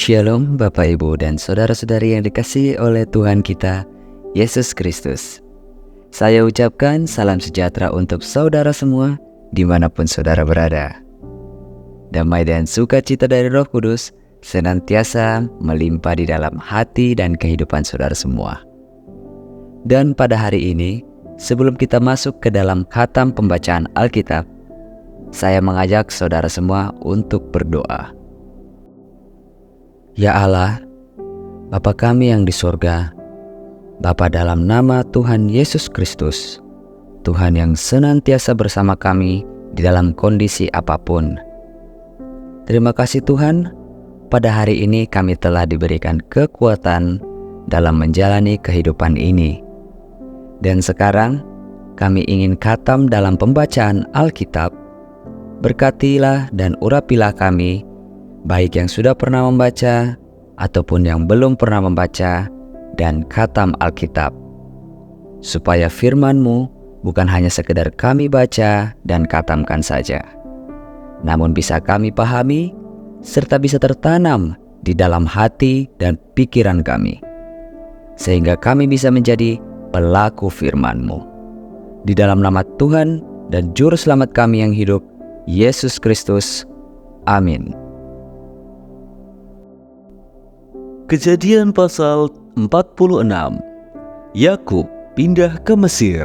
Shalom Bapak Ibu dan Saudara-saudari yang dikasihi oleh Tuhan kita, Yesus Kristus. Saya ucapkan salam sejahtera untuk saudara semua dimanapun saudara berada. Damai dan sukacita dari Roh Kudus senantiasa melimpah di dalam hati dan kehidupan saudara semua. Dan pada hari ini, sebelum kita masuk ke dalam khatam pembacaan Alkitab, saya mengajak saudara semua untuk berdoa. Ya Allah, Bapa kami yang di surga, Bapa dalam nama Tuhan Yesus Kristus, Tuhan yang senantiasa bersama kami di dalam kondisi apapun. Terima kasih Tuhan, pada hari ini kami telah diberikan kekuatan dalam menjalani kehidupan ini. Dan sekarang kami ingin khatam dalam pembacaan Alkitab. Berkatilah dan urapilah kami, baik yang sudah pernah membaca ataupun yang belum pernah membaca dan khatam Alkitab, supaya firman-Mu bukan hanya sekedar kami baca dan khatamkan saja, namun bisa kami pahami serta bisa tertanam di dalam hati dan pikiran kami, sehingga kami bisa menjadi pelaku firman-Mu. Di dalam nama Tuhan dan Juru Selamat kami yang hidup, Yesus Kristus. Amin. Kejadian pasal 46. Yakub pindah ke Mesir.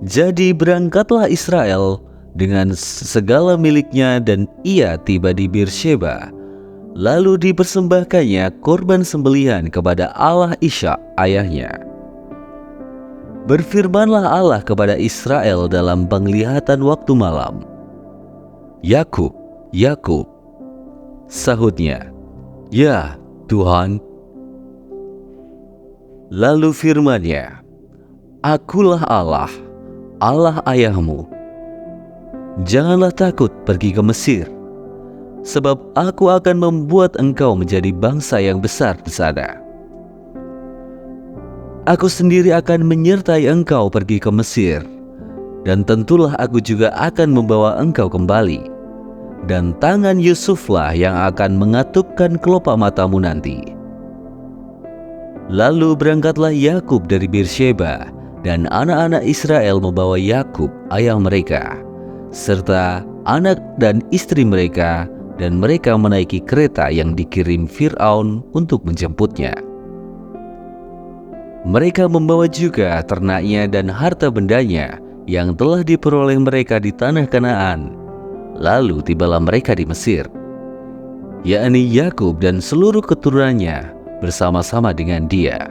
Jadi berangkatlah Israel dengan segala miliknya dan ia tiba di Beersheba. Lalu dipersembahkannya korban sembelihan kepada Allah Ishak ayahnya. Berfirmanlah Allah kepada Israel dalam penglihatan waktu malam. Yakub, Yakub. Sahutnya, Ya Tuhan. Lalu firman-Nya, Akulah Allah, Allah ayahmu. Janganlah takut pergi ke Mesir, sebab aku akan membuat engkau menjadi bangsa yang besar di sana. Aku sendiri akan menyertai engkau pergi ke Mesir, dan tentulah aku juga akan membawa engkau kembali. Dan tangan Yusuflah yang akan mengatupkan kelopak matamu nanti. Lalu berangkatlah Yakub dari Beersheba, dan anak-anak Israel membawa Yakub ayah mereka, serta anak dan istri mereka, dan mereka menaiki kereta yang dikirim Fir'aun untuk menjemputnya. Mereka membawa juga ternaknya dan harta bendanya yang telah diperoleh mereka di tanah Kanaan. Lalu tibalah mereka di Mesir, yakni Yakub dan seluruh keturunannya bersama-sama dengan dia.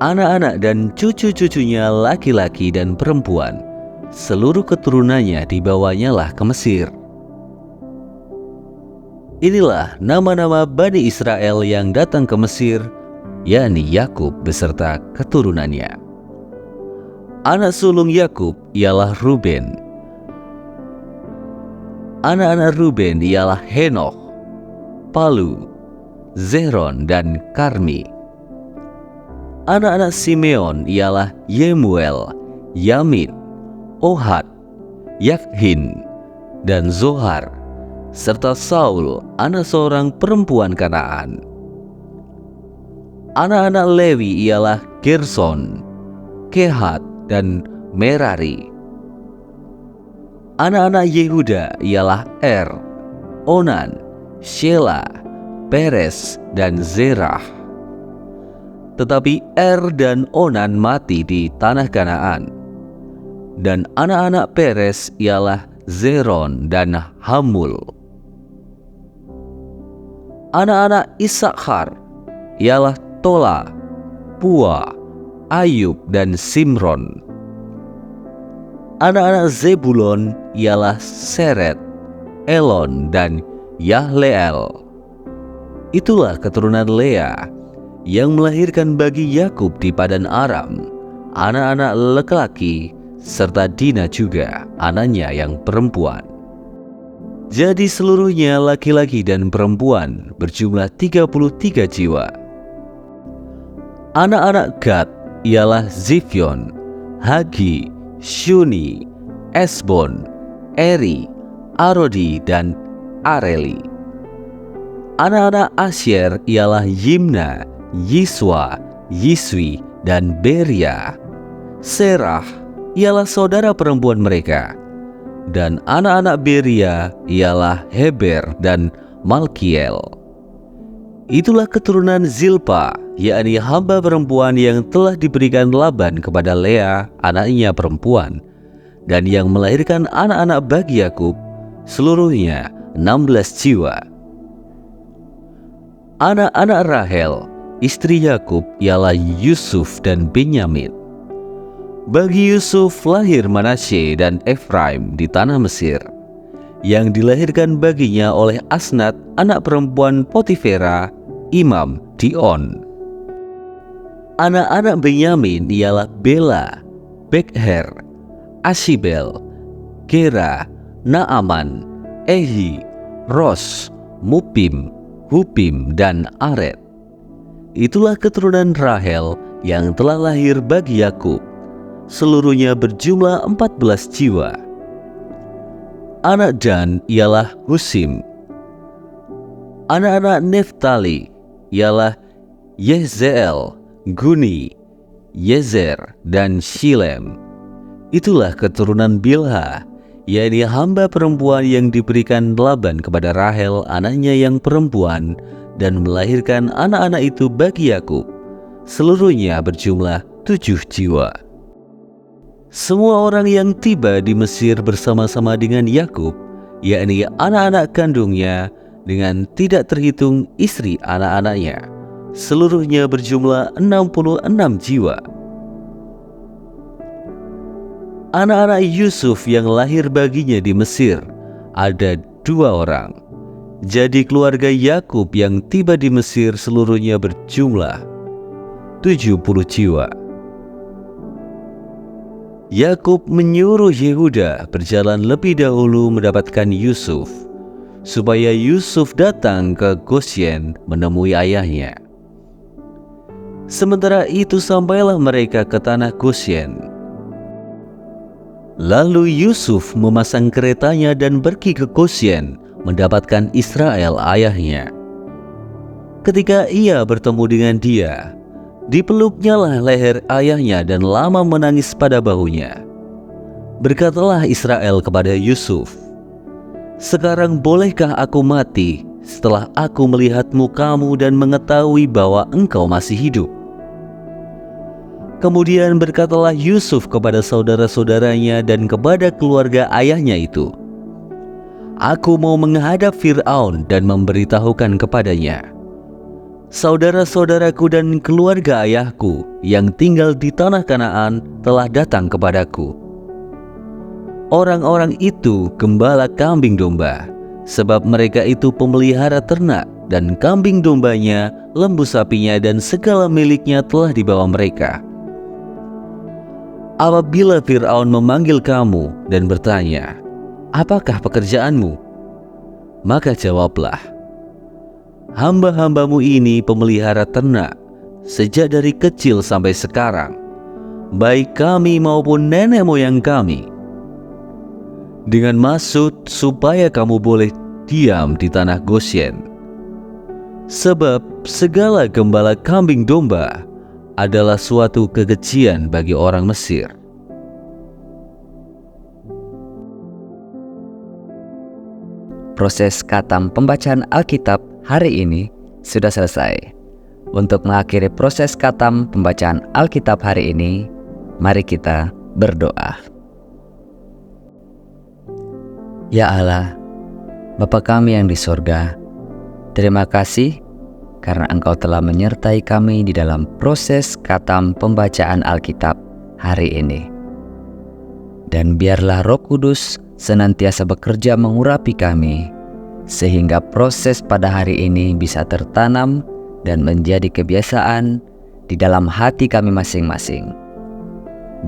Anak-anak dan cucu-cucunya laki-laki dan perempuan, seluruh keturunannya dibawanyalah ke Mesir. Inilah nama-nama Bani Israel yang datang ke Mesir, yakni Yakub beserta keturunannya. Anak sulung Yakub ialah Ruben. Anak-anak Ruben ialah Henoch, Palu, Zehron, dan Karmi. Anak-anak Simeon ialah Yemuel, Yamin, Ohad, Yakhin, dan Zohar, serta Saul, anak seorang perempuan Kanaan. Anak-anak Lewi ialah Gerson, Kehat, dan Merari. Anak-anak Yehuda ialah Onan, Shela, Peres, dan Zerah. Tetapi dan Onan mati di tanah Kanaan. Dan anak-anak Peres ialah Zeron dan Hamul. Anak-anak Isakhar ialah Tola, Pua, Ayub, dan Simron. Anak-anak Zebulon ialah Seret, Elon, dan Yahleel. Itulah keturunan Lea yang melahirkan bagi Yakub di Padan Aram anak-anak laki-laki, serta Dina juga anaknya yang perempuan. Jadi seluruhnya laki-laki dan perempuan berjumlah 33 jiwa. Anak-anak Gad ialah Zifyon, Hagi, Shuni, Esbon, Eri, Arodi, dan Areli. Anak-anak Asyer ialah Yimna, Yiswa, Yiswi, dan Beria. Serah ialah saudara perempuan mereka. Dan anak-anak Beria ialah Heber dan Malkiel. Itulah keturunan Zilpa, yakni hamba perempuan yang telah diberikan Laban kepada Lea, anaknya perempuan, dan yang melahirkan anak-anak bagi Yakub, seluruhnya 16 jiwa. Anak-anak Rahel, istri Yakub, ialah Yusuf dan Benyamin. Bagi Yusuf lahir Manasye dan Efraim di tanah Mesir, yang dilahirkan baginya oleh Asnat, anak perempuan Potifera, imam di On. Anak-anak Benyamin ialah Bela, Bekher, Ashibel, Gera, Naaman, Ehi, Ros, Mupim, Hupim, dan Aret. Itulah keturunan Rahel yang telah lahir bagi Yakub, seluruhnya berjumlah 14 jiwa. Anak Dan ialah Husim. Anak-anak Neftali ialah Yehzeel, Guni, Yezer, dan Shilem. Itulah keturunan Bilha, yakni hamba perempuan yang diberikan Laban kepada Rahel anaknya yang perempuan, dan melahirkan anak-anak itu bagi Yakub, seluruhnya berjumlah 7 jiwa. Semua orang yang tiba di Mesir bersama-sama dengan Yakub, yakni anak-anak kandungnya, dengan tidak terhitung istri anak-anaknya, seluruhnya berjumlah 66 jiwa. Anak-anak Yusuf yang lahir baginya di Mesir ada 2 orang. Jadi keluarga Yakub yang tiba di Mesir seluruhnya berjumlah 70 jiwa. Yakub menyuruh Yehuda berjalan lebih dahulu mendapatkan Yusuf, supaya Yusuf datang ke Gosyen menemui ayahnya. Sementara itu sampailah mereka ke tanah Gosyen. Lalu Yusuf memasang keretanya dan pergi ke Gosyen mendapatkan Israel ayahnya. Ketika ia bertemu dengan dia, dipeluknyalah leher ayahnya dan lama menangis pada bahunya. Berkatalah Israel kepada Yusuf, "Sekarang bolehkah aku mati setelah aku melihat mukamu dan mengetahui bahwa engkau masih hidup?" Kemudian berkatalah Yusuf kepada saudara-saudaranya dan kepada keluarga ayahnya itu, "Aku mau menghadap Fir'aun dan memberitahukan kepadanya, saudara-saudaraku dan keluarga ayahku yang tinggal di tanah Kanaan telah datang kepadaku. Orang-orang itu gembala kambing domba, sebab mereka itu pemelihara ternak, dan kambing dombanya, lembu sapinya, dan segala miliknya telah dibawa mereka. Apabila Fir'aun memanggil kamu dan bertanya, 'Apakah pekerjaanmu?' maka jawablah, 'Hamba-hambamu ini pemelihara ternak sejak dari kecil sampai sekarang, baik kami maupun nenek moyang kami, dengan maksud supaya kamu boleh diam di tanah Gosyen. Sebab segala gembala kambing domba adalah suatu kekejian bagi orang Mesir.'" Proses khatam pembacaan Alkitab hari ini sudah selesai. Untuk mengakhiri proses khatam pembacaan Alkitab hari ini, mari kita berdoa. Ya Allah, Bapa kami yang di sorga, terima kasih karena Engkau telah menyertai kami di dalam proses khatam pembacaan Alkitab hari ini. Dan biarlah Roh Kudus senantiasa bekerja mengurapi kami, sehingga proses pada hari ini bisa tertanam dan menjadi kebiasaan di dalam hati kami masing-masing.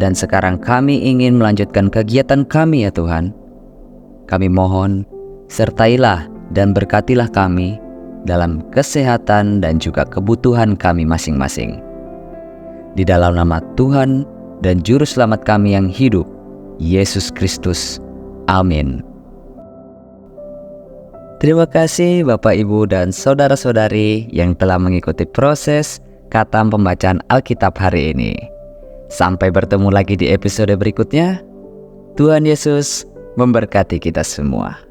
Dan sekarang kami ingin melanjutkan kegiatan kami ya Tuhan. Kami mohon, sertailah dan berkatilah kami dalam kesehatan dan juga kebutuhan kami masing-masing. Di dalam nama Tuhan dan Juru Selamat kami yang hidup, Yesus Kristus. Amin. Terima kasih Bapak, Ibu, dan saudara-saudari yang telah mengikuti proses khatam pembacaan Alkitab hari ini. Sampai bertemu lagi di episode berikutnya. Tuhan Yesus memberkati kita semua.